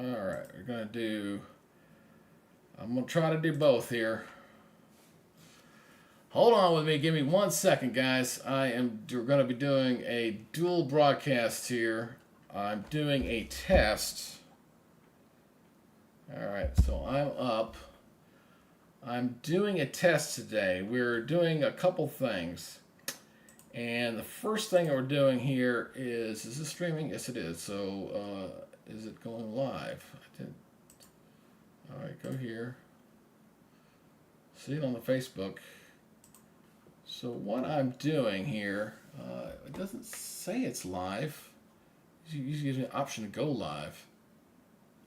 All right, we're gonna do. I'm gonna try to do both here. Hold on with me. Give me 1 second, guys. We're gonna be doing a dual broadcast here. I'm doing a test. All right, so I'm up. I'm doing a test today. We're doing a couple things. And the first thing we're doing here is this streaming? Yes, it is. So, is it going live? I did. All right, go here. See it on the Facebook. So what I'm doing here, it doesn't say it's live. It usually gives me an option to go live.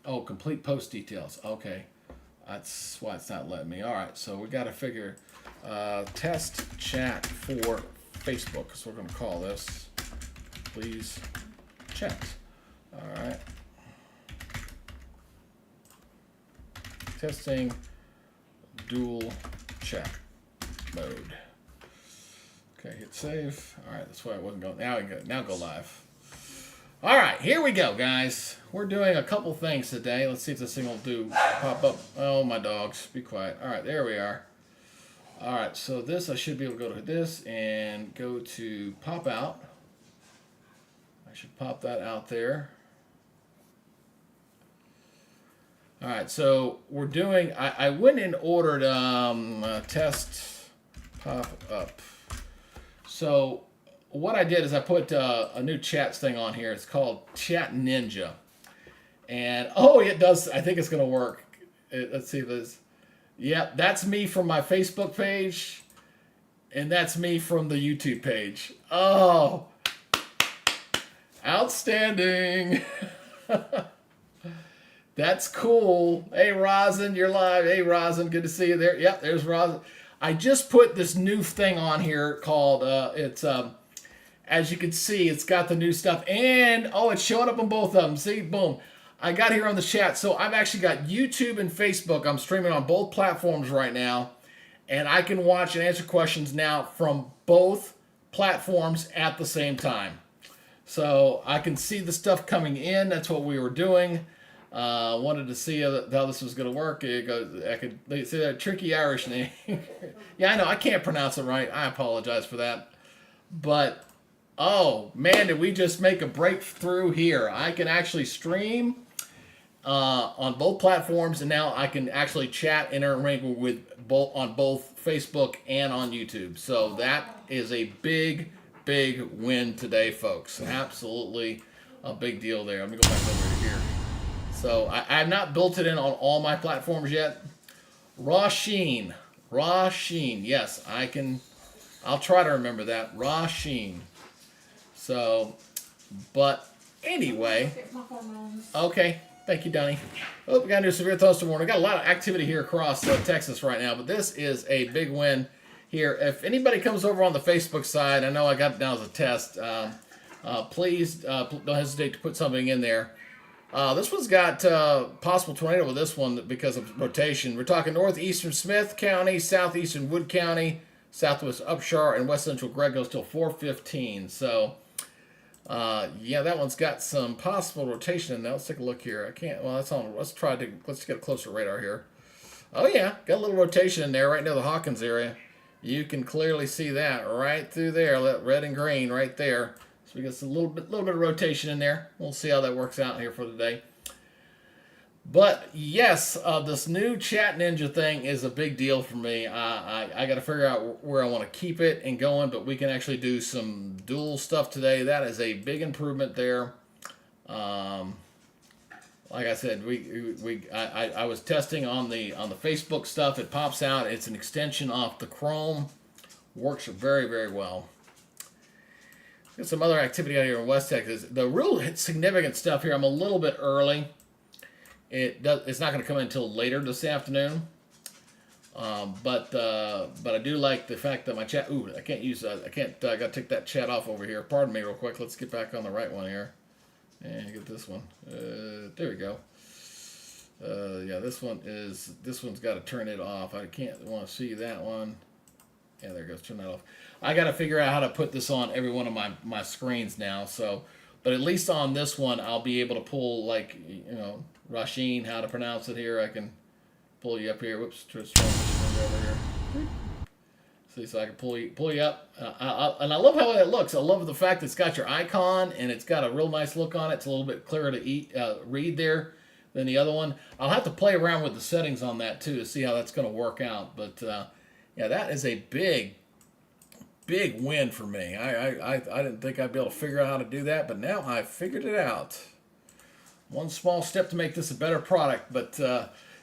Oh, complete post details. Okay, that's why it's not letting me. All right, so we got to figure test chat for Facebook. So we're going to call this. Please chat. All right. Testing dual chat mode. Okay, hit save. All right, that's why it wasn't going. Now go live. All right, here we go, guys. We're doing a couple things today. Let's see if this thing will do pop up. Oh, my dogs, be quiet. All right, there we are. All right, so this, I should be able to go to this and go to pop out. I should pop that out there. All right, so we're doing, I went and ordered test pop up. So what I did is I put a new chats thing on here. It's called Chat Ninja. And, oh, it does, I think it's going to work. Let's see this. Yeah, that's me from my Facebook page. And that's me from the YouTube page. Oh, outstanding. That's cool. Hey, Rosin, you're live. Hey, Rosin, good to see you there. Yep, there's Rosin. I just put this new thing on here called, as you can see, it's got the new stuff. And, oh, it's showing up on both of them. See, boom. I got here on the chat. So I've actually got YouTube and Facebook. I'm streaming on both platforms right now. And I can watch and answer questions now from both platforms at the same time. So I can see the stuff coming in. That's what we were doing. Wanted to see how this was going to work. I could see that tricky Irish name. Yeah, I know. I can't pronounce it right. I apologize for that. But, oh, man, did we just make a breakthrough here. I can actually stream on both platforms, and now I can actually chat and interact with both on both Facebook and on YouTube. So that is a big, big win today, folks. Absolutely a big deal there. Let me go back over here. So I have not built it in on all my platforms yet. Rasheen. Yes, I can. I'll try to remember that. Rasheen. So, but anyway. Okay. Thank you, Donnie. Oh, we got to do severe thunderstorm. We got a lot of activity here across Texas right now, but this is a big win here. If anybody comes over on the Facebook side, I know I got it down as a test. Please don't hesitate to put something in there. This one's got possible tornado with this one because of rotation. We're talking northeastern Smith County, southeastern Wood County, southwest Upshur, and west central Gregg goes till 4:15. So, yeah, that one's got some possible rotation in there. Let's take a look here. I can't. Well, that's on. Let's get a closer radar here. Oh yeah, got a little rotation in there right near the Hawkins area. You can clearly see that right through there, red and green right there. So we got a little bit of rotation in there. We'll see how that works out here for today. But yes, this new Chat Ninja thing is a big deal for me. I got to figure out where I want to keep it and going, but we can actually do some dual stuff today. That is a big improvement there. Like I said, I was testing on the Facebook stuff. It pops out. It's an extension off the Chrome. Works very, very well. Got some other activity out here in West Texas. The real significant stuff here, I'm a little bit early. It's not going to come in until later this afternoon. But I do like the fact that my chat. Ooh, I can't use that. I got to take that chat off over here. Pardon me, real quick. Let's get back on the right one here, and get this one. There we go. Yeah, this one's got to turn it off. I want to see that one. Yeah, there it goes. Turn that off. I got to figure out how to put this on every one of my screens now. So But at least on this one, I'll be able to pull, like, Rasheen, how to pronounce it here. I can pull you up here. Whoops, just over here. See, so I can pull you up. And I love how it looks. I love the fact that it's got your icon and it's got a real nice look on it. It's a little bit clearer to read there than the other one. I'll have to play around with the settings on that too to see how that's going to work out. But yeah, that is a big win for me. I didn't think I'd be able to figure out how to do that, but now I figured it out. One small step to make this a better product, but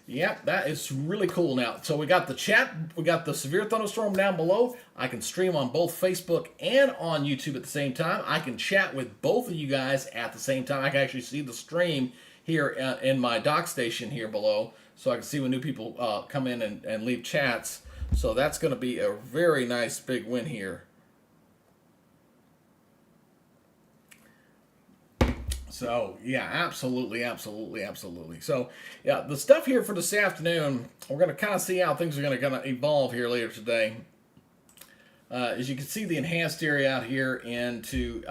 yeah, that is really cool now. So we got the chat, we got the severe thunderstorm down below. I can stream on both Facebook and on YouTube at the same time. I can chat with both of you guys at the same time. I can actually see the stream here in my dock station here below, so I can see when new people come in and leave chats. So that's going to be a very nice big win here. So yeah, absolutely. So yeah, the stuff here for this afternoon, we're going to kind of see how things are going to evolve here later today. As you can see, the enhanced area out here into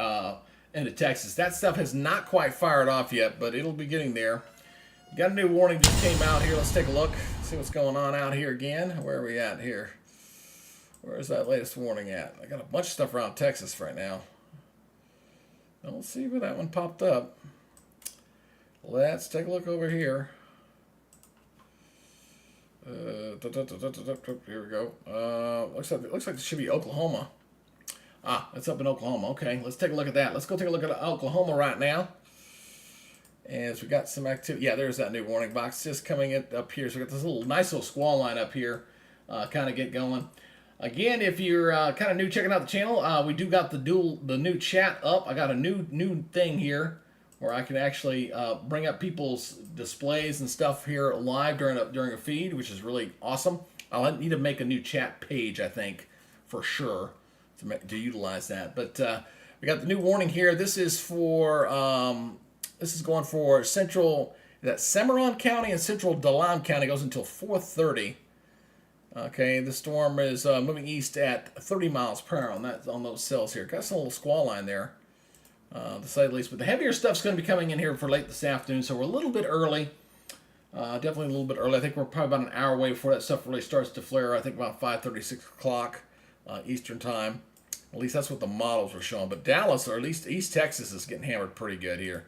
Texas, that stuff has not quite fired off yet, but it'll be getting there. Got a new warning just came out here. Let's take a look, see what's going on out here again. Where are we at here? Where's that latest warning at? I got a bunch of stuff around Texas right now. Don't see where that one popped up. Let's take a look over here. Here we go. Looks like it should be Oklahoma. Ah, it's up in Oklahoma. Okay, let's take a look at that. Let's go take a look at Oklahoma right now. As we got some activity. Yeah, there's that new warning box just coming up here. So we got this nice little squall line up here. Kind of get going. Again, if you're kind of new checking out the channel, we do got the new chat up. I got a new thing here where I can actually bring up people's displays and stuff here live during a feed, which is really awesome. I'll need to make a new chat page, I think, for sure, to utilize that. But we got the new warning here. This is for this is going for central, that Cimarron County and central DeLand County. Goes until 4:30. Okay, the storm is moving east at 30 miles per hour on those cells here. Got some little squall line there, to say the least. But the heavier stuff's going to be coming in here for late this afternoon, so we're a little bit early. Definitely a little bit early. I think we're probably about an hour away before that stuff really starts to flare. I think about 5:30, 6 o'clock Eastern time. At least that's what the models are showing. But Dallas, or at least East Texas, is getting hammered pretty good here.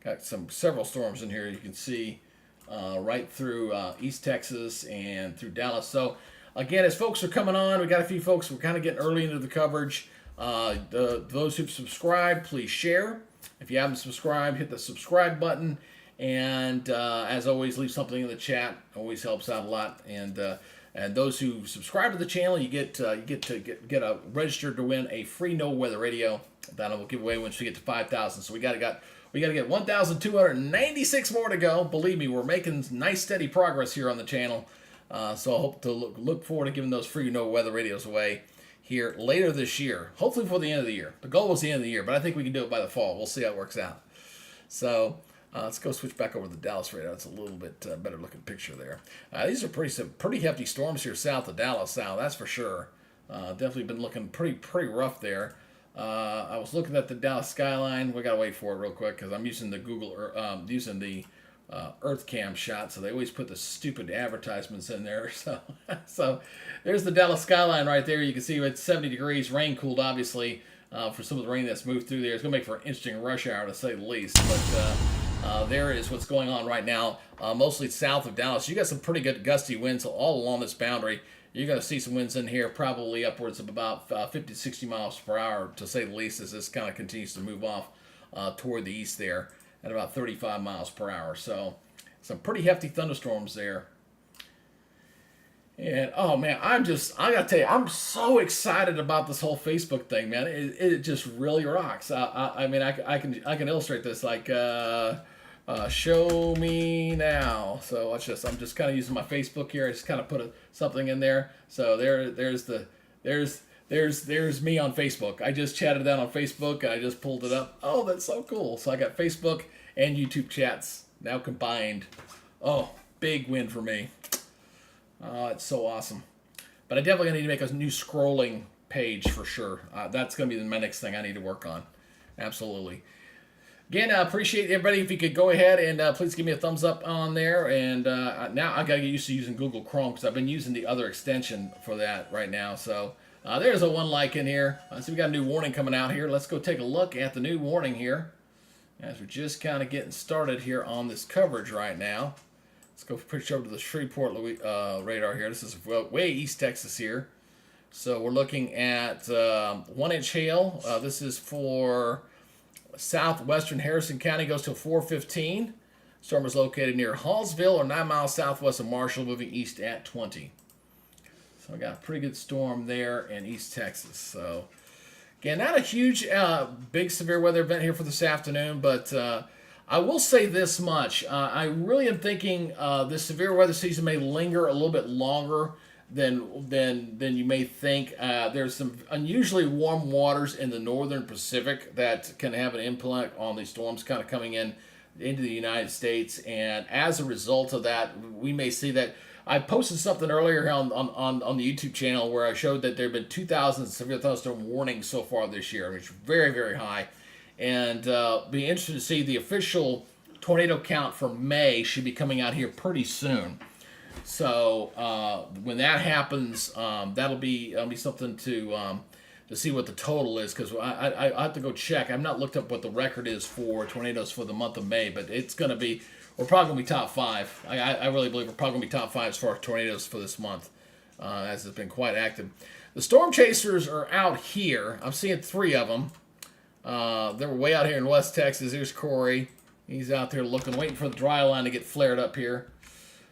Got several storms in here. You can see right through East Texas and through Dallas. So again, as folks are coming on, we got a few folks. We're kind of getting early into the coverage. Those who've subscribed, please share. If you haven't subscribed, hit the subscribe button. And as always, leave something in the chat. Always helps out a lot. And those who subscribe to the channel, you get a registered to win a free No Weather Radio that I will give away once we get to 5,000. So we got to get 1,296 more to go. Believe me, we're making nice steady progress here on the channel. So I hope to look forward to giving those free No Weather Radios away here later this year. Hopefully before the end of the year. The goal was the end of the year, but I think we can do it by the fall. We'll see how it works out. So let's go switch back over to the Dallas radar. It's a little bit better looking picture there. These are pretty hefty storms here south of Dallas now, that's for sure. Definitely been looking pretty rough there. I was looking at the Dallas skyline. We gotta wait for it real quick because I'm using the using the EarthCam shot, so they always put the stupid advertisements in there. So there's the Dallas skyline right there. You can see it's 70 degrees, rain cooled obviously for some of the rain that's moved through there. It's gonna make for an interesting rush hour to say the least. But there is what's going on right now, mostly south of Dallas. You got some pretty good gusty winds all along this boundary. You're going to see some winds in here, probably upwards of about 50 to 60 miles per hour, to say the least, as this kind of continues to move off toward the east there at about 35 miles per hour. So some pretty hefty thunderstorms there. And oh man, I gotta tell you, I'm so excited about this whole Facebook thing, man. It just really rocks. I mean, I can illustrate this like. Show me now. So watch this. I'm just kind of using my Facebook here. I just kind of put something in there. So there's me on Facebook. I just chatted that on Facebook and I just pulled it up. Oh, that's so cool. So I got Facebook and YouTube chats now combined. Oh, big win for me. It's so awesome. But I definitely need to make a new scrolling page for sure. That's going to be my next thing I need to work on. Absolutely. Again, I appreciate everybody. If you could go ahead and please give me a thumbs up on there. And now I got to get used to using Google Chrome because I've been using the other extension for that right now. So there's a one like in here. So we got a new warning coming out here. Let's go take a look at the new warning here as we're just kind of getting started here on this coverage right now. Let's go push over to the Shreveport radar here. This is way East Texas here. So we're looking at 1 inch hail. This is for southwestern Harrison County, goes to 415. Storm is located near Hallsville or 9 miles southwest of Marshall, moving east at 20. So I got a pretty good storm there in East Texas. So again, not a huge, big severe weather event here for this afternoon, but I will say this much. I really am thinking this severe weather season may linger a little bit longer than you may think. There's some unusually warm waters in the northern Pacific that can have an impact on these storms kind of coming into the United States, and as a result of that, we may see that. I posted something earlier on the YouTube channel where I showed that there have been 2,000 severe thunderstorm warnings so far this year, which is very, very high. And be interested to see the official tornado count for May should be coming out here pretty soon. So when that happens, that'll be something to see what the total is, because I have to go check. I've not looked up what the record is for tornadoes for the month of May, but it's going to be, we're probably going to be top 5. I really believe we're probably going to be top 5 as far as tornadoes for this month, as it's been quite active. The storm chasers are out here. I'm seeing 3 of them. They were way out here in West Texas. Here's Corey. He's out there looking, waiting for the dry line to get flared up here.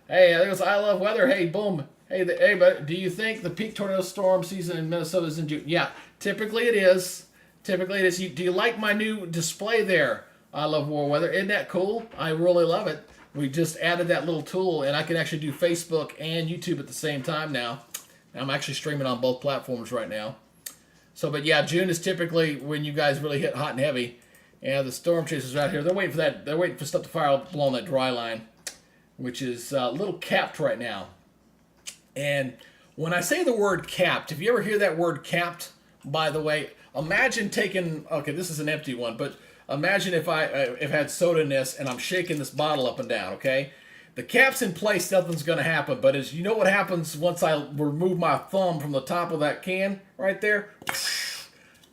Hey, there's I Love Weather. Hey, boom. Hey, but do you think the peak tornado storm season in Minnesota is in June? Yeah, typically it is. Typically it is. Do you like my new display there? I Love War Weather. Isn't that cool? I really love it. We just added that little tool, and I can actually do Facebook and YouTube at the same time now. I'm actually streaming on both platforms right now. So, but yeah, June is typically when you guys really hit hot and heavy. And the storm chasers out here, they're waiting for that. They're waiting for stuff to fire up along that dry line, which is a little capped right now. And when I say the word capped, if you ever hear that word capped, by the way, imagine taking, okay, this is an empty one, but imagine if I had soda in this and I'm shaking this bottle up and down, okay? The cap's in place, nothing's going to happen, but as you know what happens once I remove my thumb from the top of that can right there?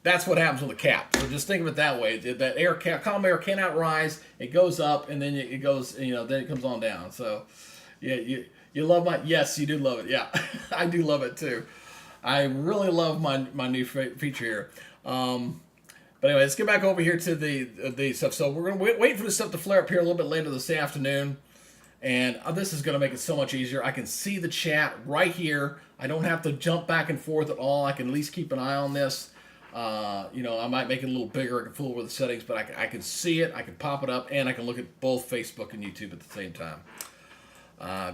That's what happens with a cap. So just think of it that way. That air, calm air cannot rise. It goes up, and then it goes, then it comes on down. So, yeah, you love yes, you do love it. Yeah, I do love it too. I really love my new feature here. But anyway, let's get back over here to the stuff. So we're gonna wait for this stuff to flare up here a little bit later this afternoon. And this is going to make it so much easier. I can see the chat right here. I don't have to jump back and forth at all. I can at least keep an eye on this. I might make it a little bigger. I can fool with the settings, but I can see it. I can pop it up, and I can look at both Facebook and YouTube at the same time.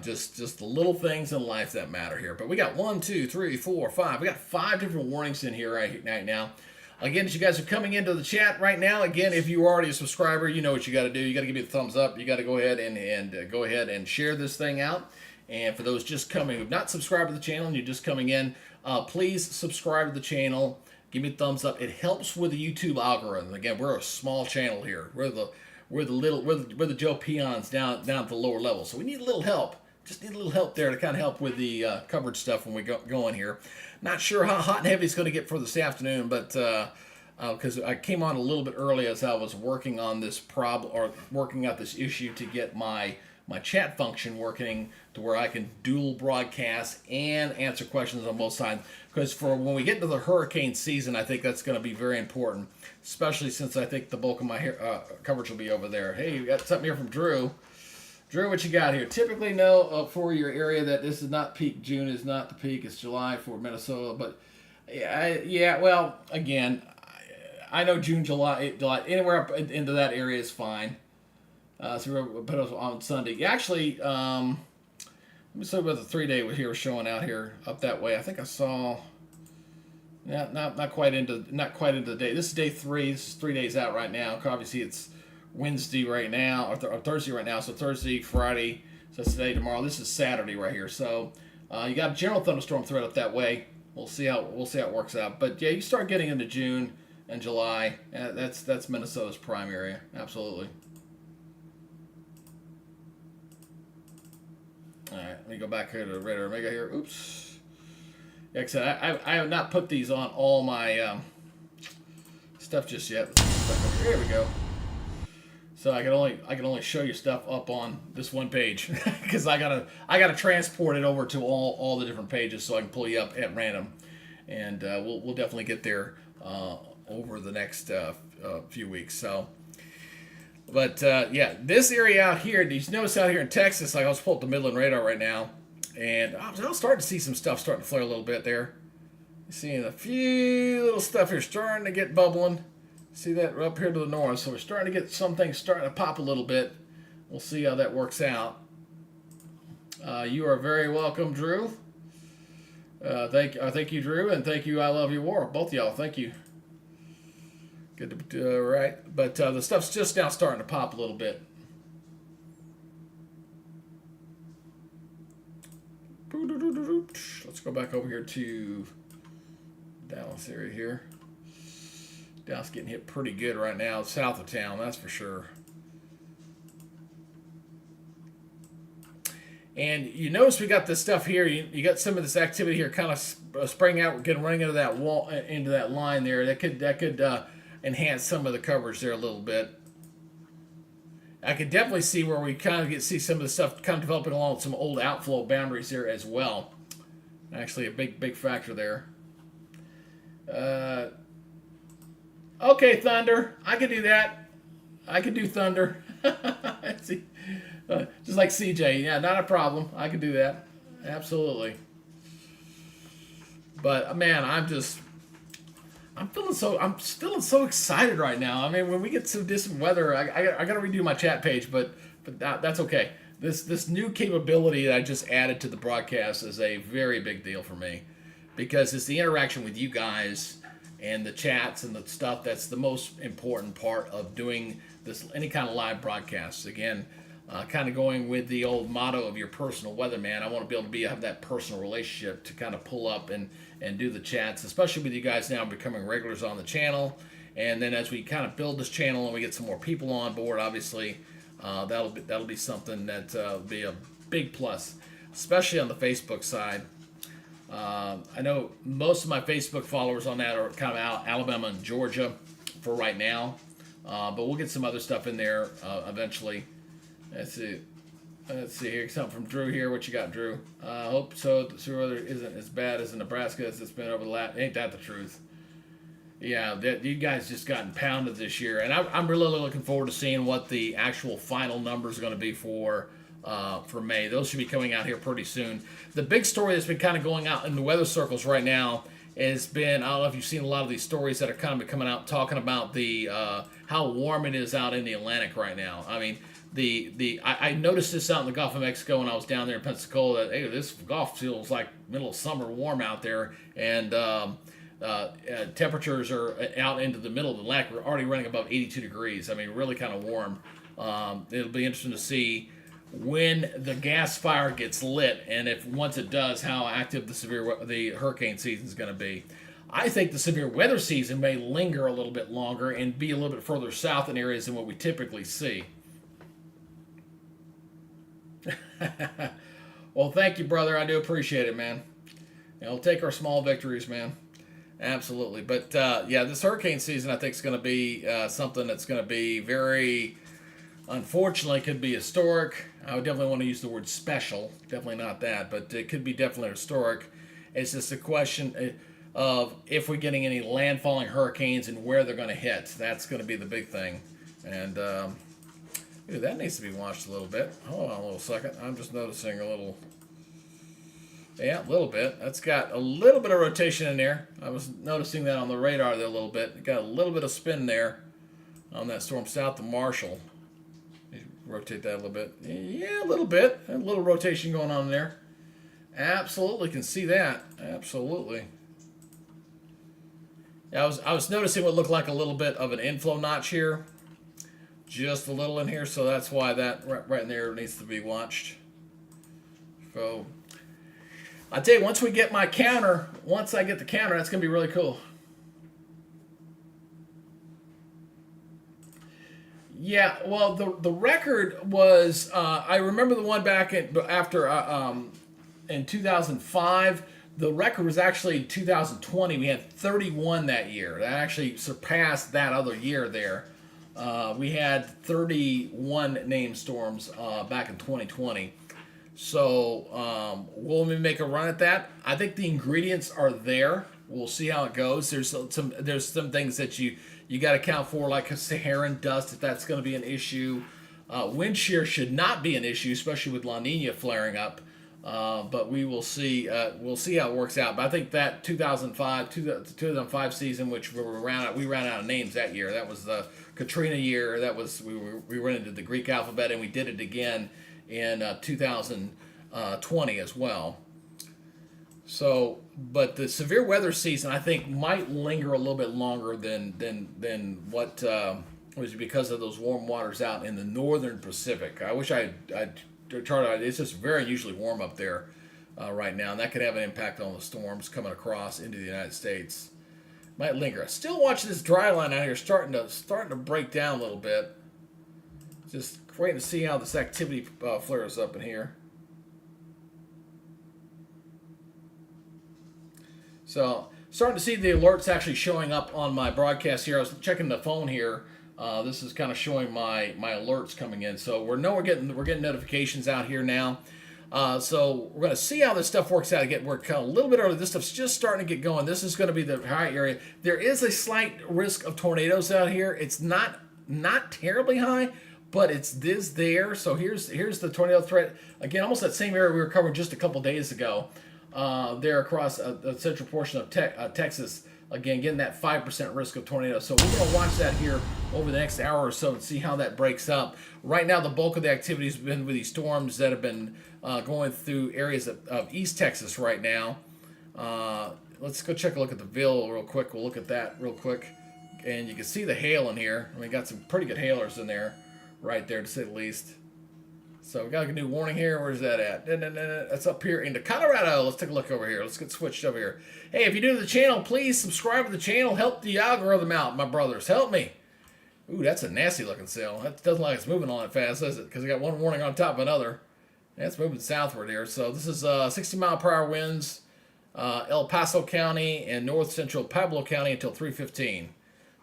Just the little things in life that matter here. But we got 1, 2, 3, 4, 5. We got 5 different warnings in here right now. Again, as you guys are coming into the chat right now, again, if you're already a subscriber, you know what you got to do. You got to give me a thumbs up. You got to go ahead and go ahead and share this thing out. And for those just coming who've not subscribed to the channel and you're just coming in, please subscribe to the channel. Give me a thumbs up. It helps with the YouTube algorithm. Again, we're a small channel here. We're the Joe Peons down at the lower level. So we need a little help. Just need a little help there to kind of help with the coverage stuff when we go in here. Not sure how hot and heavy it's going to get for this afternoon, but because I came on a little bit early as I was working on this problem or working out this issue to get my chat function working to where I can dual broadcast and answer questions on both sides. Because for when we get into the hurricane season, I think that's going to be very important, especially since I think the bulk of my coverage will be over there. Hey, we got something here from Drew. Drew, what you got here? Typically know for your area that this is not peak. June is not the peak. It's July for Minnesota. But, well, again, I know June, July, anywhere up into that area is fine. So we'll put us on Sunday. Actually, let me see what the 3-day here was showing out here up that way. I think I saw, not quite into the day. This is day 3. This is 3 days out right now. Obviously, it's Wednesday right now, or Thursday right now. So Thursday, Friday, so that's today, tomorrow. This is Saturday right here. So you got a general thunderstorm threat up that way. We'll see how it works out. But yeah, you start getting into June. and July. That's Minnesota's prime area. Absolutely. All right, let me go back here to the Radar Omega here. Oops. Like I said, I have not put these on all my stuff just yet. Here we go. So I can only show you stuff up on this one page because I gotta transport it over to all the different pages so I can pull you up at random, and we'll definitely get there over the next few weeks. So, but yeah, this area out here, you notice out here in Texas, like I was pulling up the Midland radar right now, and I'm starting to see some stuff starting to flare a little bit there. Seeing a few little stuff here starting to get bubbling. See that up here to the north, so we're starting to get some things starting to pop a little bit. We'll see how that works out. You are very welcome, Drew. Thank you, Drew, and thank you, I Love You War. Both of y'all, thank you. Good to right, but the stuff's just now starting to pop a little bit. Let's go back over here to Dallas area here. Dallas getting hit pretty good right now, south of town, that's for sure. And you notice we got this stuff here. You got some of this activity here, kind of spraying out, getting running into that wall, into that line there. That could enhance some of the coverage there a little bit. I could definitely see where we kind of see some of the stuff kind of developing along some old outflow boundaries there as well. Actually, a big factor there. Okay, Thunder. I can do that. I can do Thunder. See, just like CJ. Yeah, not a problem. I can do that. Absolutely. But man, I'm feeling so excited right now. I mean, when we get some decent weather, I got to redo my chat page, but that's okay. This new capability that I just added to the broadcast is a very big deal for me because it's the interaction with you guys and the chats and the stuff that's the most important part of doing this any kind of live broadcasts. Again, kind of going with the old motto of your personal weatherman. I want to be able to have that personal relationship to kind of pull up and do the chats, especially with you guys now becoming regulars on the channel. And then as we kind of build this channel and we get some more people on board, obviously that'll be something that will be a big plus, especially on the Facebook side. I know most of my Facebook followers on that are kind of Alabama and Georgia for right now, but we'll get some other stuff in there eventually. Let's see here. Something from Drew here. What you got, Drew? I hope so. The sewer weather isn't as bad as in Nebraska as it's been over the last. Ain't that the truth? Yeah, you guys just gotten pounded this year, and I'm really looking forward to seeing what the actual final numbers are going to be for May. Those should be coming out here pretty soon. The big story that's been kind of going out in the weather circles right now has been, I don't know if you've seen a lot of these stories that are kind of coming out talking about the how warm it is out in the Atlantic right now. I mean, I noticed this out in the Gulf of Mexico when I was down there in Pensacola. That, hey, this Gulf feels like middle of summer warm out there, and temperatures are out into the middle of the Atlantic. We're already running above 82 degrees. I mean, really kind of warm. It'll be interesting to see when the gas fire gets lit, and if once it does, how active the hurricane season is going to be. I think the severe weather season may linger a little bit longer and be a little bit further south in areas than what we typically see. Well, thank you, brother. I do appreciate it, man. We'll take our small victories, man. Absolutely. But yeah, this hurricane season I think is going to be something that's going to be very, unfortunately, could be historic. I would definitely want to use the word special. Definitely not that, but it could be definitely historic. It's just a question of if we're getting any landfalling hurricanes and where they're going to hit. That's going to be the big thing. And ooh, that needs to be watched a little bit. Hold on a little second. I'm just noticing a little. Yeah, a little bit. That's got a little bit of rotation in there. I was noticing that on the radar there a little bit. It got a little bit of spin there on that storm south of Marshall. Rotate that a little bit. Yeah, a little bit. A little rotation going on there. Absolutely can see that. Absolutely. I was noticing what looked like a little bit of an inflow notch here. Just a little in here, so that's why that right in there needs to be watched. So I tell you, once I get the counter, that's going to be really cool. Yeah, well, the record was I remember the one back after in 2005. The record was actually 2020. We had 31 that year. That actually surpassed that other year there. We had 31 named storms back in 2020. So we'll make a run at that. I think the ingredients are there. We'll see how it goes. There's some things that you got to account for, like a Saharan dust, if that's going to be an issue. Wind shear should not be an issue, especially with La Nina flaring up. But we will see. We'll see how it works out. But I think that 2005 season, which we ran out of names that year. That was the Katrina year. That was we ran into the Greek alphabet, and we did it again in 2020 as well. So, but the severe weather season, I think, might linger a little bit longer than what was because of those warm waters out in the northern Pacific. I wish I'd charted. It's just very unusually warm up there right now, and that could have an impact on the storms coming across into the United States. Might linger. Still watching this dry line out here starting to break down a little bit. Just waiting to see how this activity flares up in here. So, starting to see the alerts actually showing up on my broadcast here. I was checking the phone here. This is kind of showing my alerts coming in. So we're getting notifications out here now. So we're going to see how this stuff works out. We're kind of a little bit early. This stuff's just starting to get going. This is going to be the high area. There is a slight risk of tornadoes out here. It's not terribly high, but it's there. So here's the tornado threat again. Almost that same area we were covering just a couple days ago. There across the central portion of Texas. Again, getting that 5% risk of tornado. So we're going to watch that here over the next hour or so and see how that breaks up. Right now, the bulk of the activity has been with these storms that have been going through areas of East Texas right now. Let's go check a look at the Ville real quick. We'll look at that real quick. And you can see the hail in here. I mean, got some pretty good hailers in there right there, to say the least. So we got a new warning here. Where's that at? That's up here into Colorado. Let's take a look over here. Let's get switched over here. Hey, if you're new to the channel, please subscribe to the channel. Help the algorithm out, my brothers. Help me. Ooh, that's a nasty looking sail. That doesn't look like it's moving all that fast, does it? Because I got one warning on top of another. That's moving southward here. So this is 60-mile-per-hour winds, El Paso County and north central Pueblo County until 3:15.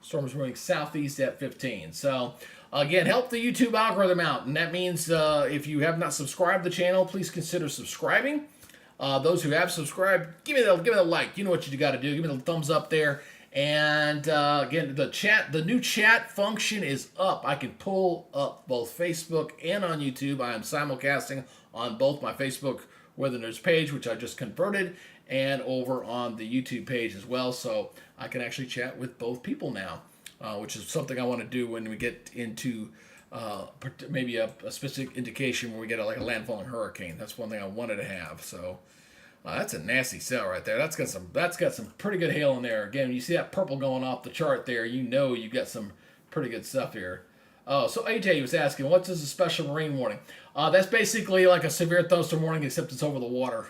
Storm is moving southeast at 15. So again, help the YouTube algorithm out, and that means if you have not subscribed to the channel, please consider subscribing. Those who have subscribed, give it a like. You know what you got to do. Give me the thumbs up there. And again, the new chat function is up. I can pull up both Facebook and on YouTube. I am simulcasting on both my Facebook Weather News page, which I just converted, and over on the YouTube page as well. So I can actually chat with both people now. Which is something I want to do when we get into maybe a specific indication where we get like a landfalling hurricane. That's one thing I wanted to have. So that's a nasty cell right there. That's got some pretty good hail in there. Again, you see that purple going off the chart there. You know you got some pretty good stuff here. Oh, so AJ was asking, what is a special marine warning? That's basically like a severe thunderstorm warning, except it's over the water.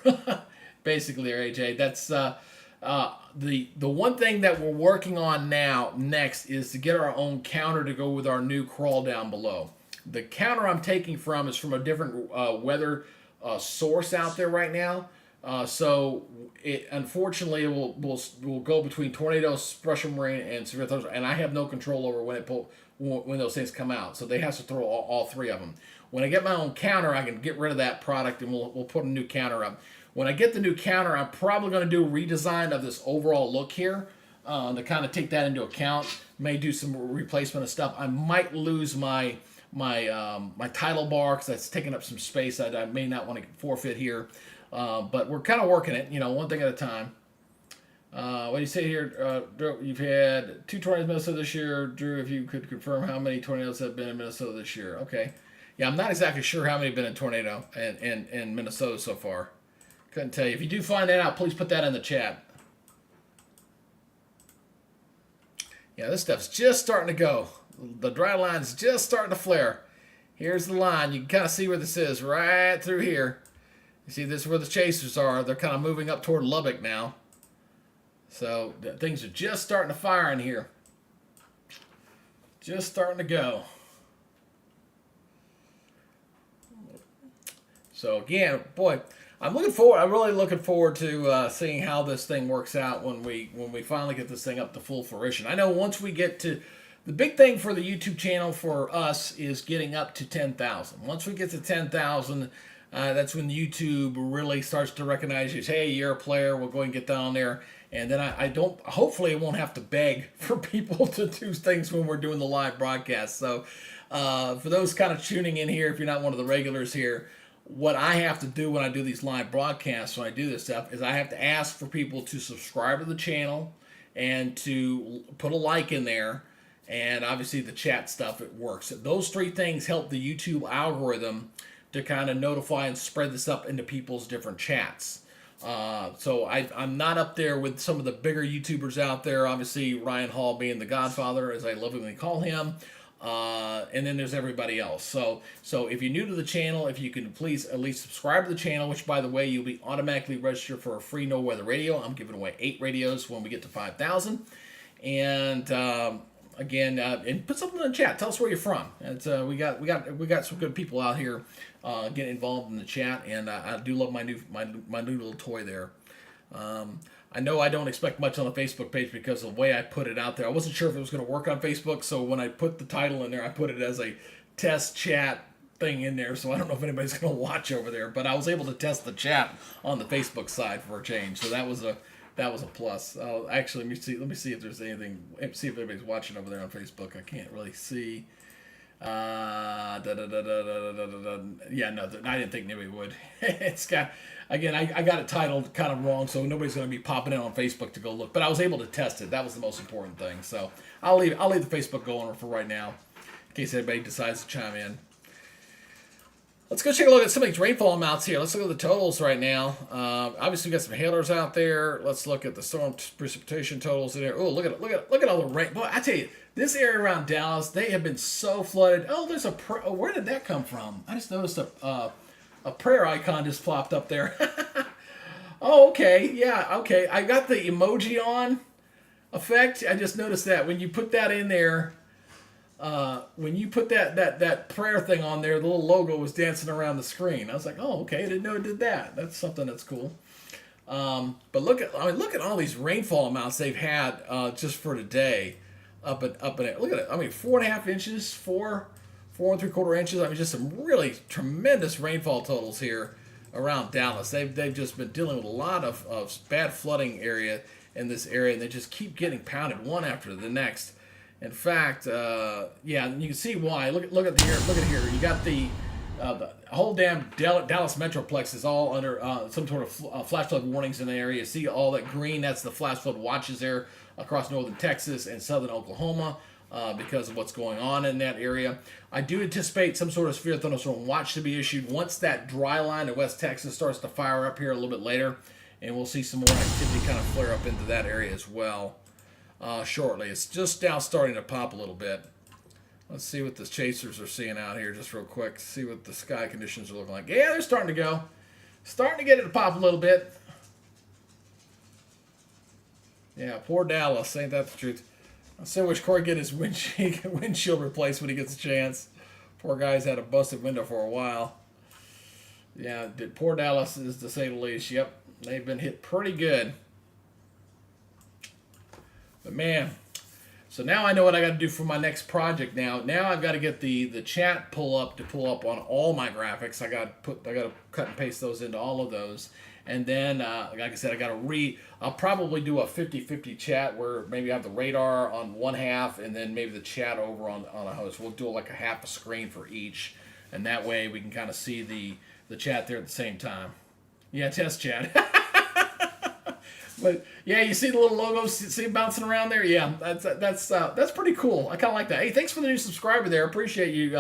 Basically, AJ. That's the one thing that we're working on next is to get our own counter to go with our new crawl down below. The counter I'm taking from is from a different weather source out there right now. So it unfortunately will go between tornadoes, special marine, and severe thunderstorm, and I have no control over when those things come out. So they have to throw all three of them. When I get my own counter, I can get rid of that product and we'll put a new counter up. When I get the new counter, I'm probably going to do a redesign of this overall look here to kind of take that into account. May do some replacement of stuff. I might lose my title bar because that's taking up some space I may not want to forfeit here. But we're kind of working it, one thing at a time. What do you say here? Drew, you've had 2 tornadoes in Minnesota this year. Drew, if you could confirm how many tornadoes have been in Minnesota this year. Okay. Yeah, I'm not exactly sure how many have been in tornado in Minnesota so far. Couldn't tell you. If you do find that out, please put that in the chat. Yeah, this stuff's just starting to go. The dry line's just starting to flare. Here's the line. You can kind of see where this is right through here. You see this is where the chasers are. They're kind of moving up toward Lubbock now. So things are just starting to fire in here. Just starting to go. So again, boy, I'm looking forward. I'm really looking forward to seeing how this thing works out when we finally get this thing up to full fruition. I know once we get to the big thing for the YouTube channel for us is getting up to 10,000. Once we get to 10,000, that's when YouTube really starts to recognize you. Hey, you're a player. We'll go and get down there. And then I don't. Hopefully, I won't have to beg for people to do things when we're doing the live broadcast. So, for those kind of tuning in here, if you're not one of the regulars here, what I have to do when I do these live broadcasts, when I do this stuff, is I have to ask for people to subscribe to the channel and to put a like in there. And obviously the chat stuff, it works. Those three things help the YouTube algorithm to kind of notify and spread this up into people's different chats. So I'm not up there with some of the bigger YouTubers out there. Obviously, Ryan Hall being the godfather, as I lovingly call him. And then there's everybody else. So if you're new to the channel, if you can please at least subscribe to the channel, which by the way, you'll be automatically registered for a free No Weather Radio. I'm giving away 8 radios when we get to 5,000. And again, and put something in the chat. Tell us where you're from. It's, we got some good people out here getting involved in the chat, and I do love my new little toy there. I know I don't expect much on the Facebook page because of the way I put it out there. I wasn't sure if it was going to work on Facebook, so when I put the title in there, I put it as a test chat thing in there. So I don't know if anybody's going to watch over there, but I was able to test the chat on the Facebook side for a change. So that was a plus. Actually, let me see if there's anything. See if anybody's watching over there on Facebook. I can't really see. Yeah, no, I didn't think anybody would. It's got, again, I got it titled kind of wrong, so nobody's going to be popping in on Facebook to go look. But I was able to test it. That was the most important thing. So I'll leave the Facebook going for right now, in case anybody decides to chime in. Let's go take a look at some of these rainfall amounts here. Let's look at the totals right now. Obviously, we've got some hailers out there. Let's look at the storm precipitation totals in there. Oh, look at all the rain. Boy, I tell you, this area around Dallas, they have been so flooded. Oh, there's where did that come from? I just noticed a prayer icon just popped up there. Oh, okay. Yeah, okay. I got the emoji on effect. I just noticed that when you put that in there, when you put that prayer thing on there, the little logo was dancing around the screen. I was like, oh, okay, I didn't know it did that. That's something that's cool. But look at all these rainfall amounts they've had just for today. Up and look at it. I mean, 4.5 inches, 4 3/4 inches. I mean, just some really tremendous rainfall totals here around Dallas. They've just been dealing with a lot of bad flooding area in this area, and they just keep getting pounded one after the next. In fact, yeah, you can see why. Look at here. Look at here. You got the whole damn Dallas Metroplex is all under some sort of flash flood warnings in the area. You see all that green? That's the flash flood watches there across northern Texas and southern Oklahoma because of what's going on in that area. I do anticipate some sort of severe thunderstorm watch to be issued once that dry line in West Texas starts to fire up here a little bit later, and we'll see some more activity kind of flare up into that area as well. Shortly. It's just now starting to pop a little bit. Let's see what the chasers are seeing out here just real quick. See what the sky conditions are looking like. Yeah, they're starting to go. Starting to get it to pop a little bit. Yeah, poor Dallas. Ain't that the truth? I still wish Corey get his windshield replaced when he gets a chance. Poor guy's had a busted window for a while. Yeah, poor Dallas is to say the least. Yep, they've been hit pretty good. But man, so now I know what I got to do for my next project. Now I've got to get the chat pull up on all my graphics. I got to cut and paste those into all of those, and then like I said, I'll probably do a 50-50 chat where maybe I have the radar on one half and then maybe the chat over on a host. We'll do like a half a screen for each, and that way we can kind of see the chat there at the same time. Yeah, test chat. But yeah, you see the little logos, see bouncing around there. Yeah, that's pretty cool. I kind of like that. Hey, thanks for the new subscriber there. Appreciate you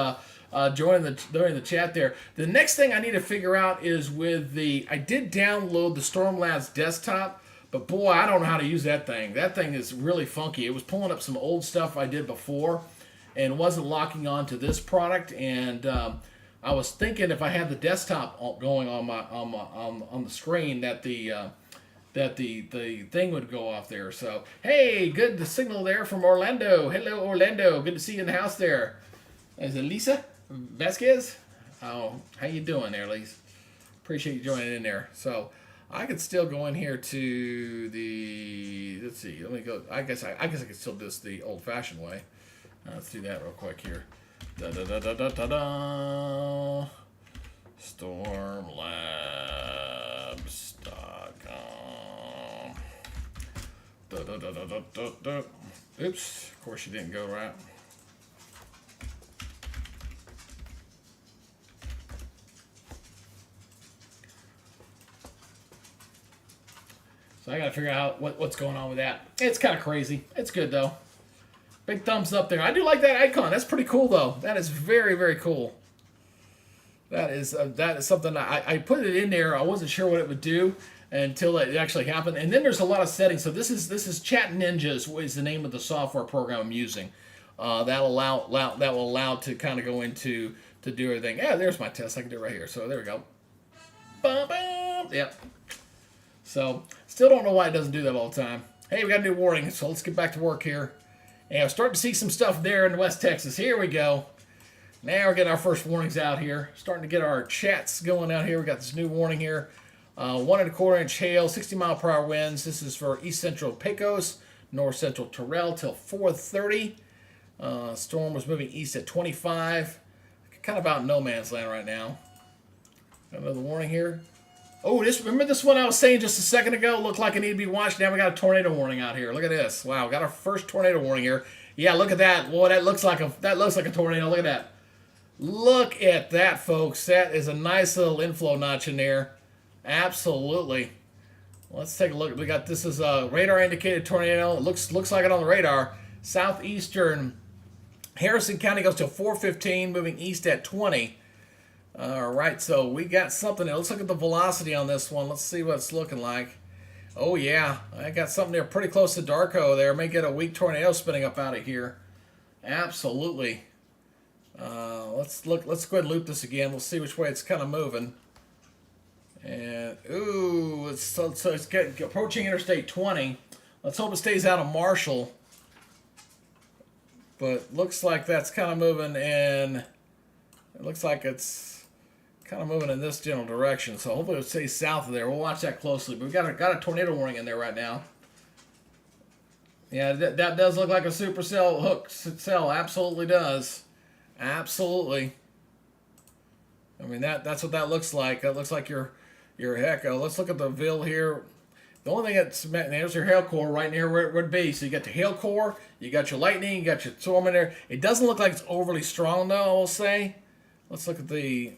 joining the chat there. The next thing I need to figure out is I did download the Stormlabs desktop, but boy, I don't know how to use that thing. That thing is really funky. It was pulling up some old stuff I did before, and wasn't locking on to this product. And I was thinking if I had the desktop going on the screen that the thing would go off there. So, hey, good the signal there from Orlando. Hello, Orlando. Good to see you in the house there. Is it Lisa Vasquez? Oh, how you doing there, Lisa? Appreciate you joining in there. So I could still go in here to the, let's see, let me go. I guess I could still do this the old-fashioned way. Let's do that real quick here. Da da da da da da da. Stormlabs.com. Da da da da da da da. Oops, of course you didn't go right. So I gotta figure out what's going on with that. It's kind of crazy. It's good though. Big thumbs up there. I do like that icon. That's pretty cool though. That is very, very cool. That is something I put it in there. I wasn't sure what it would do until it actually happened. And then there's a lot of settings. So this is Chat Ninjas is the name of the software program I'm using. That will allow to kind of go into to do everything. Yeah, there's my test. I can do it right here. So there we go. Bum, bum. Yep. So still don't know why it doesn't do that all the time. Hey, we got a new warning. So let's get back to work here. And I'm starting to see some stuff there in West Texas. Here we go. Now we're getting our first warnings out here. Starting to get our chats going out here. We got this new warning here. 1 1/4 inch hail, 60 mile per hour winds. This is for east central Pecos, north central Terrell till 4:30. Storm was moving east at 25. Kind of out in no man's land right now. Got another warning here. Oh, remember this one I was saying just a second ago? Looked like it needed to be watched. Now we got a tornado warning out here. Look at this. Wow, got our first tornado warning here. Yeah, look at that. Boy, that looks like a tornado. Look at that. Look at that, folks. That is a nice little inflow notch in there. Absolutely. Let's take a look. We got this is a radar indicated tornado. It looks like it on the radar. Southeastern Harrison County goes to 415, moving east at 20. All right, so we got something there. Let's look at the velocity on this one. Let's see what it's looking like. Oh yeah, I got something there pretty close to Darko there. May get a weak tornado spinning up out of here. Absolutely. Let's look. Let's go ahead and loop this again. We'll see which way it's kind of moving. And ooh, it's approaching Interstate 20. Let's hope it stays out of Marshall. But looks like that's kind of moving in. It looks like it's kind of moving in this general direction. So hopefully it'll stay south of there. We'll watch that closely. But we got a tornado warning in there right now. Yeah, that does look like a supercell hook cell. Absolutely does. Absolutely. I mean that's what that looks like. That looks like your Hecko. Let's look at the VIL here. The only thing there's your hail core right near where it would be. So you got the hail core, you got your lightning, you got your storm in there. It doesn't look like it's overly strong though, I will say. Let's look at the,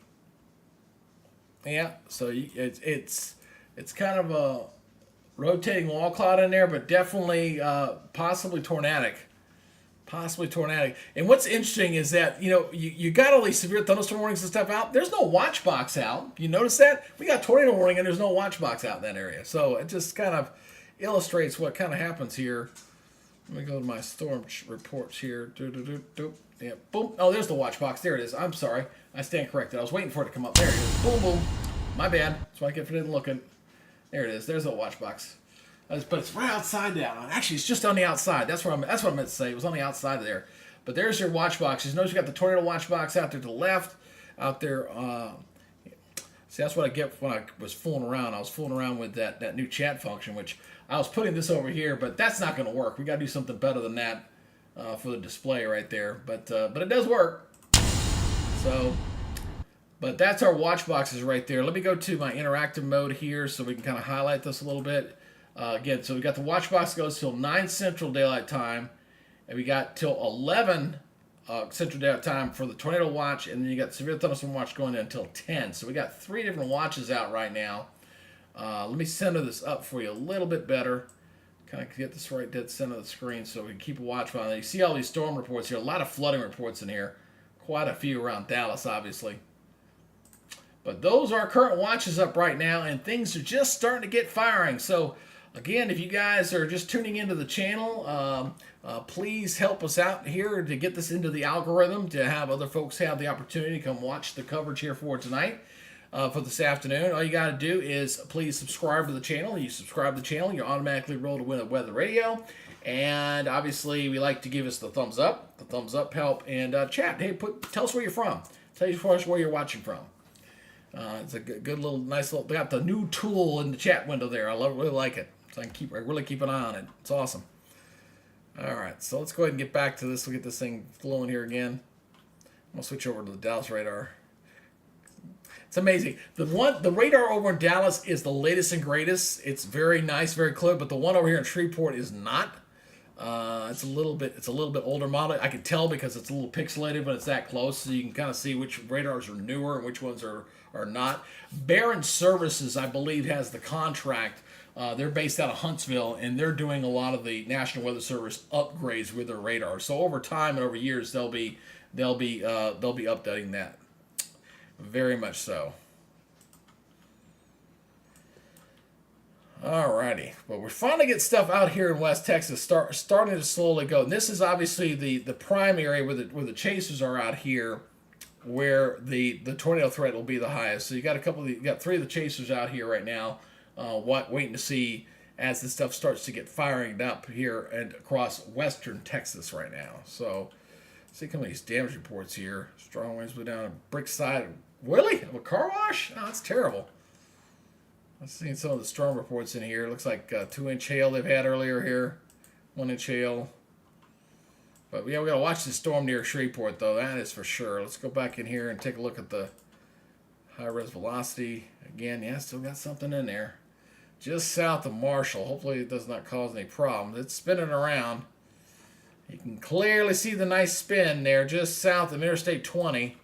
yeah, so it's kind of a rotating wall cloud in there, but definitely possibly tornadic. Possibly tornadic. And what's interesting is that, you got all these severe thunderstorm warnings and stuff out. There's no watch box out. You notice that? We got tornado warning and there's no watch box out in that area. So it just kind of illustrates what kind of happens here. Let me go to my storm reports here. Yeah, boom. Oh, there's the watch box. There it is. I'm sorry. I stand corrected. I was waiting for it to come up. There it is. Boom, boom. My bad. That's why I kept looking. There it is. There's the watch box. But it's right outside that. Actually, it's just on the outside. That's what I meant to say. It was on the outside of there. But there's your watch boxes. Notice you got the tornado watch box out there to the left. Out there. See, that's what I get when I was fooling around. I was fooling around with that new chat function, which I was putting this over here, but that's not going to work. We got to do something better than that for the display right there. But it does work. So, but that's our watch boxes right there. Let me go to my interactive mode here so we can kind of highlight this a little bit. Again, so we got the watch box goes till 9 Central Daylight Time, and we got till 11 Central Daylight Time for the tornado watch, and then you got severe thunderstorm watch going until 10. So we got 3 different watches out right now. Let me center this up for you a little bit better. Kind of get this right dead center of the screen so we can keep a watch on it. You see all these storm reports here. A lot of flooding reports in here. Quite a few around Dallas, obviously. But those are current watches up right now, and things are just starting to get firing. So again, if you guys are just tuning into the channel, please help us out here to get this into the algorithm to have other folks have the opportunity to come watch the coverage here for tonight, for this afternoon. All you got to do is please subscribe to the channel. You subscribe to the channel, you're automatically rolled to win a Weather Radio. And obviously, we like to give us the thumbs up. The thumbs up help. And chat. Hey, tell us where you're from. Tell us where you're watching from. It's a good little, nice little. They got the new tool in the chat window there. I really like it. So I really keep an eye on it. It's awesome. All right, so let's go ahead and get back to this. We'll get this thing flowing here again. I'm gonna switch over to the Dallas radar. It's amazing. The radar over in Dallas is the latest and greatest. It's very nice, very clear. But the one over here in Shreveport is not. It's a little bit older model. I can tell because it's a little pixelated, but it's that close, so you can kind of see which radars are newer and which ones are not. Barron Services, I believe, has the contract. They're based out of Huntsville, and they're doing a lot of the National Weather Service upgrades with their radars. So over time and over years, they'll be updating that. Very much so. Alrighty, well, we're finally getting stuff out here in West Texas, starting to slowly go. And this is obviously the prime area where the chasers are out here, where the tornado threat will be the highest. So you got three of the chasers out here right now, waiting to see as this stuff starts to get firing up here and across western Texas right now. So see some of these damage reports here. Strong winds blew down a brick side. Really? Of a car wash? Oh, that's terrible. I've seen some of the storm reports in here. It looks like 2-inch hail they've had earlier here. 1-inch hail. But yeah, we got to watch the storm near Shreveport, though. That is for sure. Let's go back in here and take a look at the high-res velocity. Again, yeah, still got something in there. Just south of Marshall. Hopefully it does not cause any problems. It's spinning around. You can clearly see the nice spin there just south of Interstate 20.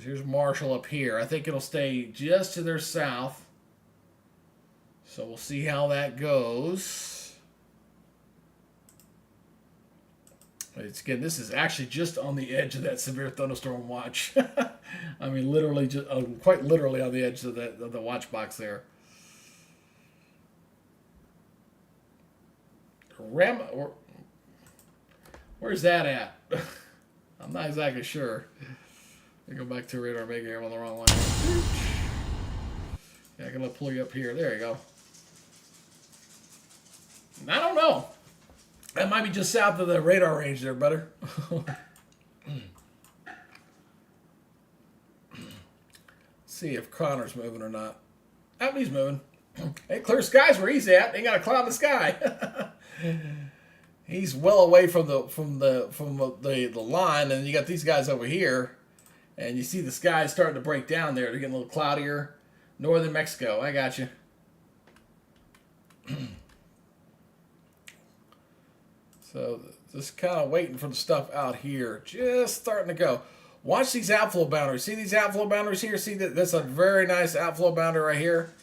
Here's Marshall up here. I think it'll stay just to their south. So we'll see how that goes. Again, this is actually just on the edge of that severe thunderstorm watch. I mean, literally, quite literally on the edge of the watch box there. Where's that at? I'm not exactly sure. Let me go back to radar maker. I'm on the wrong line. Yeah, I'm gonna pull you up here. There you go. I don't know. That might be just south of the radar range there, brother. See if Connor's moving or not. Oh, he's moving. Hey, clear skies where he's at. Ain't got a cloud in the sky. He's well away from the line, and you got these guys over here, and you see the sky starting to break down there. They're getting a little cloudier. Northern Mexico. I got you. So just kind of waiting for the stuff out here. Just starting to go. Watch these outflow boundaries. See these outflow boundaries here? See that? That's a very nice outflow boundary right here.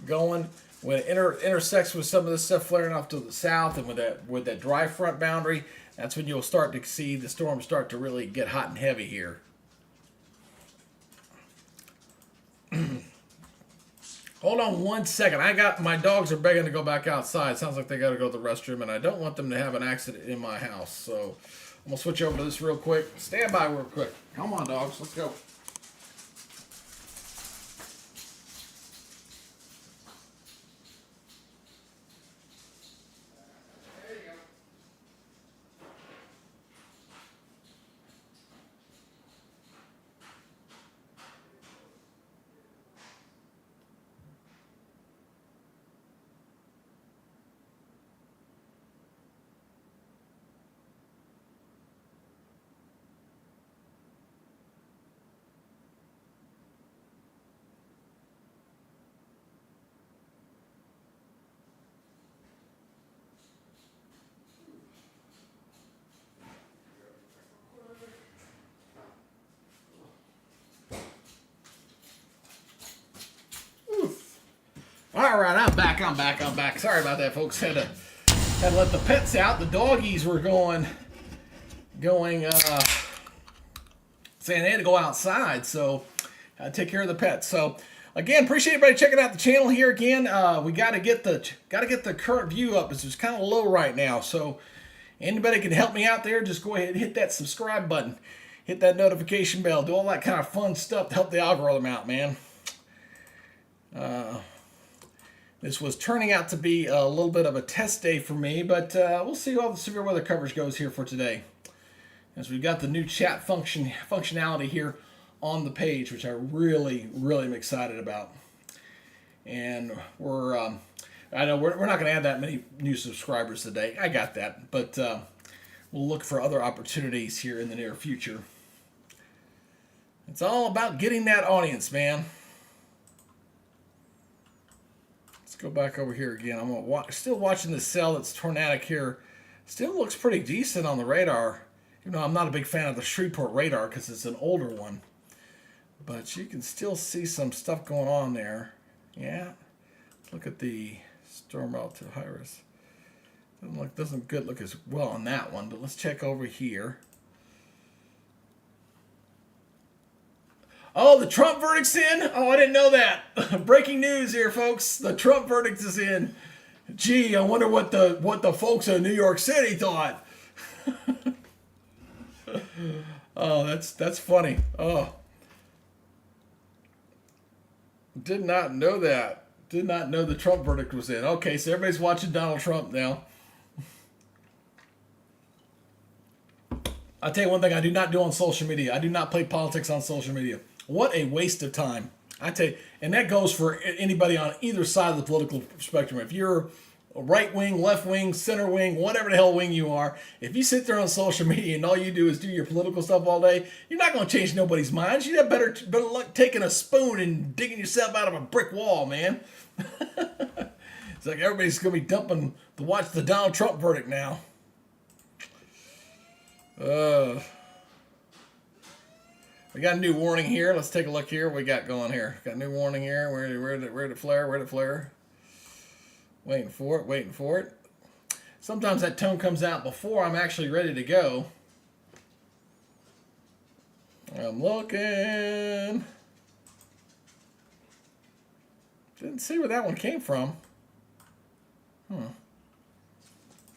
Going. When it intersects with some of this stuff flaring off to the south and with that dry front boundary, that's when you'll start to see the storm start to really get hot and heavy here. Hold on one second. My dogs are begging to go back outside. Sounds like they got to go to the restroom, and I don't want them to have an accident in my house. So I'm going to switch over to this real quick. Stand by real quick. Come on, dogs. Let's go. All right, I'm back. Sorry about that, folks. Had to let the pets out. The doggies were going, saying they had to go outside, so I take care of the pets. So again, appreciate everybody checking out the channel here again. We got to get the current view up. It's just kind of low right now. So anybody can help me out there, just go ahead and hit that subscribe button, hit that notification bell, do all that kind of fun stuff to help the algorithm out, man. This was turning out to be a little bit of a test day for me, but we'll see how the severe weather coverage goes here for today. As we've got the new chat functionality here on the page, which I really, really am excited about. And I know we're not going to add that many new subscribers today. I got that, but we'll look for other opportunities here in the near future. It's all about getting that audience, man. Let's go back over here again. I'm still watching the cell that's tornadic here. Still looks pretty decent on the radar. You know, I'm not a big fan of the Shreveport radar because it's an older one. But you can still see some stuff going on there. Yeah. Look at the storm relative high risk. Doesn't look as well on that one, but let's check over here. Oh, the Trump verdict's in? Oh, I didn't know that. Breaking news here, folks. The Trump verdict is in. Gee, I wonder what the folks in New York City thought. Oh, that's funny. Oh. Did not know that. Did not know the Trump verdict was in. Okay, so everybody's watching Donald Trump now. I'll tell you one thing I do not do on social media. I do not play politics on social media. What a waste of time. I tell you, and that goes for anybody on either side of the political spectrum. If you're right wing, left wing, center wing, whatever the hell wing you are, if you sit there on social media and all you do is do your political stuff all day, you're not going to change nobody's minds. You have better luck taking a spoon and digging yourself out of a brick wall, man. It's like everybody's going to be dumping to watch the Donald Trump verdict now. We got a new warning here. Let's take a look here. What we got going here? Got a new warning here. Where did it flare? Where did it flare? Waiting for it. Waiting for it. Sometimes that tone comes out before I'm actually ready to go. I'm looking. Didn't see where that one came from. I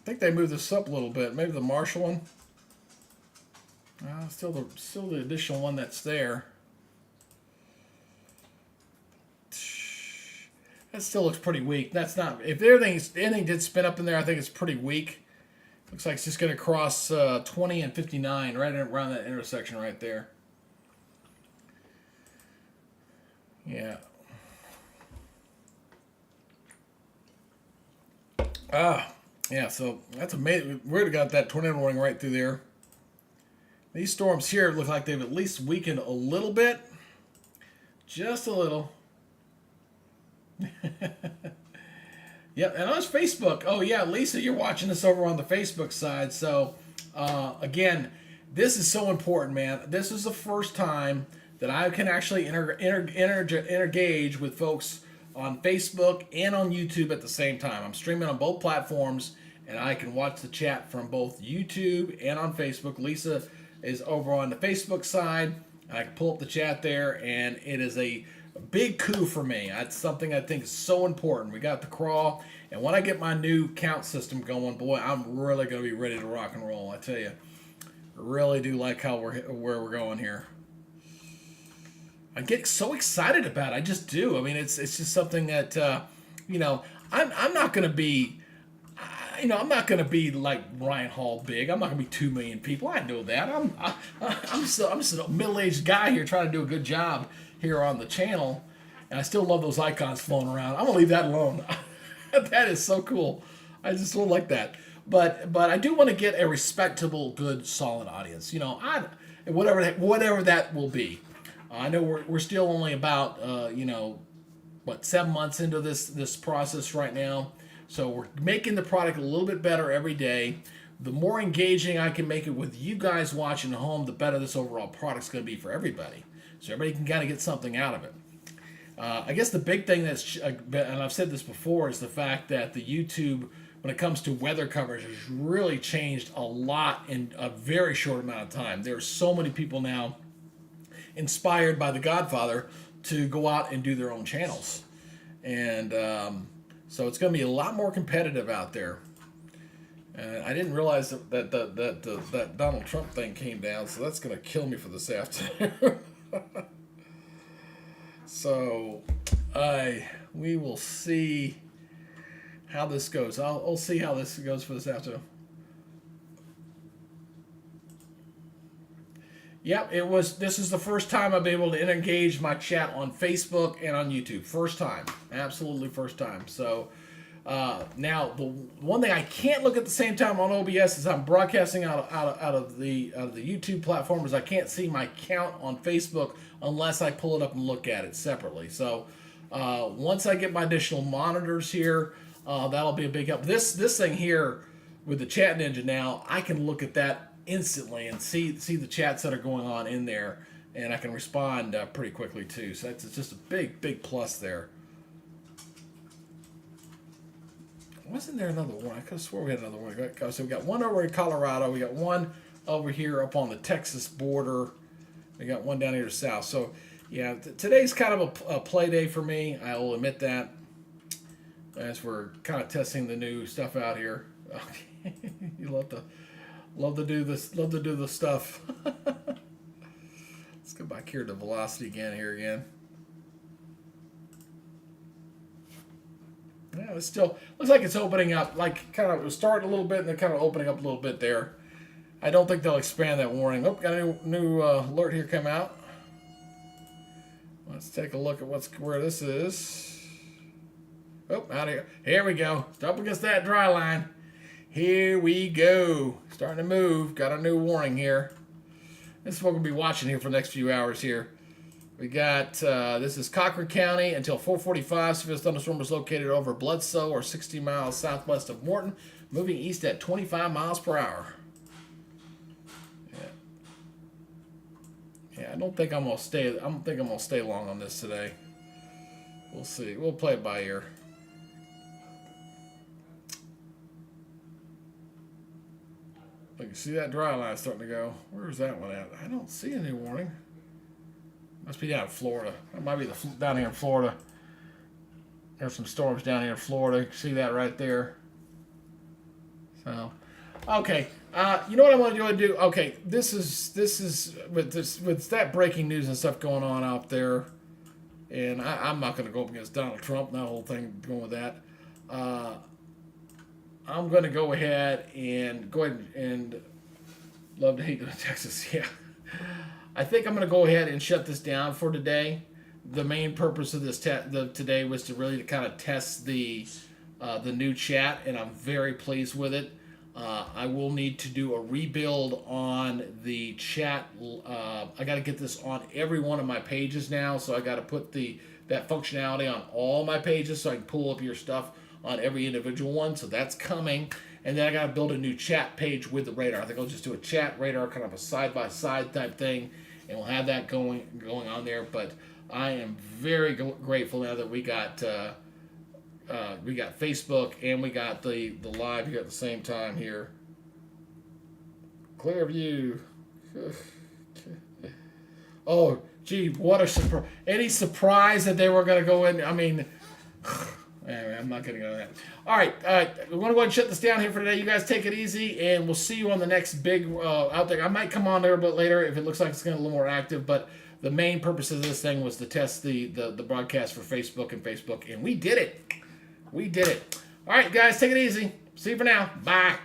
think they moved this up a little bit. Maybe the Marshall one. Still the additional one that's there. That still looks pretty weak. That's not, if anything did spin up in there, I think it's pretty weak. Looks like it's just going to cross 20 and 59 right around that intersection right there. Yeah. Yeah, so that's amazing. We would have got that tornado warning right through there. These storms here look like they've at least weakened a little bit. Just a little. Yep, and on Facebook. Oh, yeah, Lisa, you're watching this over on the Facebook side. So, again, this is so important, man. This is the first time that I can actually engage with folks on Facebook and on YouTube at the same time. I'm streaming on both platforms, and I can watch the chat from both YouTube and on Facebook. Lisa is over on the Facebook side. I can pull up the chat there, and it is a big coup for me. That's something I think is so important. We got the crawl, and when I get my new count system going, boy, I'm really going to be ready to rock and roll. I tell you, I really do like where we're going here. I get so excited about it. I just do. I mean, it's just something that I'm not going to be. I'm not going to be like Ryan Hall big. I'm not going to be 2 million people. I know that. I'm just a middle-aged guy here trying to do a good job here on the channel, and I still love those icons flowing around. I'm going to leave that alone. That is so cool. I just don't like that. But I do want to get a respectable, good, solid audience. Whatever that will be. I know we're still only about 7 months into this process right now. So we're making the product a little bit better every day. The more engaging I can make it with you guys watching at home, the better this overall product's going to be for everybody. So everybody can kind of get something out of it. I guess the big thing and I've said this before, is the fact that the YouTube, when it comes to weather coverage, has really changed a lot in a very short amount of time. There are so many people now inspired by The Godfather to go out and do their own channels. And so it's going to be a lot more competitive out there. I didn't realize that Donald Trump thing came down, so that's going to kill me for this afternoon. So we will see how this goes. I'll see how this goes for this afternoon. Yep, it was. This is the first time I've been able to engage my chat on Facebook and on YouTube. First time, absolutely first time. So now the one thing I can't look at the same time on OBS is I'm broadcasting out of the YouTube platform is I can't see my count on Facebook unless I pull it up and look at it separately. So once I get my additional monitors here, that'll be a big help. This thing here with the chat ninja now, I can look at that instantly and see the chats that are going on in there, and I can respond pretty quickly too. So that's just a big plus there. Wasn't there another one? I could have swore we had another one. So we got one over in Colorado. We got one over here up on the Texas border. We got one down here south. So yeah, today's kind of a play day for me. I will admit that, as we're kind of testing the new stuff out here. You love to do this. Love to do the stuff. Let's go back here to velocity again. Yeah, it still looks like it's opening up. Like kind of it was starting a little bit and then kind of opening up a little bit there. I don't think they'll expand that warning. Oh, got a new alert here come out. Let's take a look at where this is. Oh, out of here. Here we go. It's up against that dry line. Here we go. Starting to move. Got a new warning here. This is what we're going to be watching here for the next few hours here. We got, this is Cochran County until 4:45. Severe thunderstorm was located over Bledsoe or 60 miles southwest of Morton, moving east at 25 miles per hour. Yeah, I don't think I'm going to stay. I don't think I'm going to stay long on this today. We'll see. We'll play it by ear. You can see that dry line starting to go. Where's that one at? I don't see any warning. Must be down in Florida. That might be down here in Florida. There's some storms down here in Florida. You can see that right there. So, okay. You know what I want to do? Okay, this is with that breaking news and stuff going on out there, and I'm not going to go up against Donald Trump. That whole thing going with that. I'm going to go ahead and love to hate Texas. Yeah. I think I'm going to go ahead and shut this down for today. The main purpose of this today was to really kind of test the new chat, and I'm very pleased with it. I will need to do a rebuild on the chat. I got to get this on every one of my pages now, so I got to put that functionality on all my pages so I can pull up your stuff on every individual one. So that's coming. And then I got to build a new chat page with the radar. I think I'll just do a chat radar, kind of a side-by-side type thing, and we'll have that going on there. But I am very grateful now that we got Facebook and we got the live here at the same time here. Clear view. Oh, gee, what a surprise. Any surprise that they were going to go in? I mean, anyway, I'm not going to go into that. All right, we're going to go ahead and shut this down here for today. You guys take it easy, and we'll see you on the next big out there. I might come on there a bit later if it looks like it's going to be a little more active, but the main purpose of this thing was to test the broadcast for Facebook, and we did it. We did it. All right, guys, take it easy. See you for now. Bye.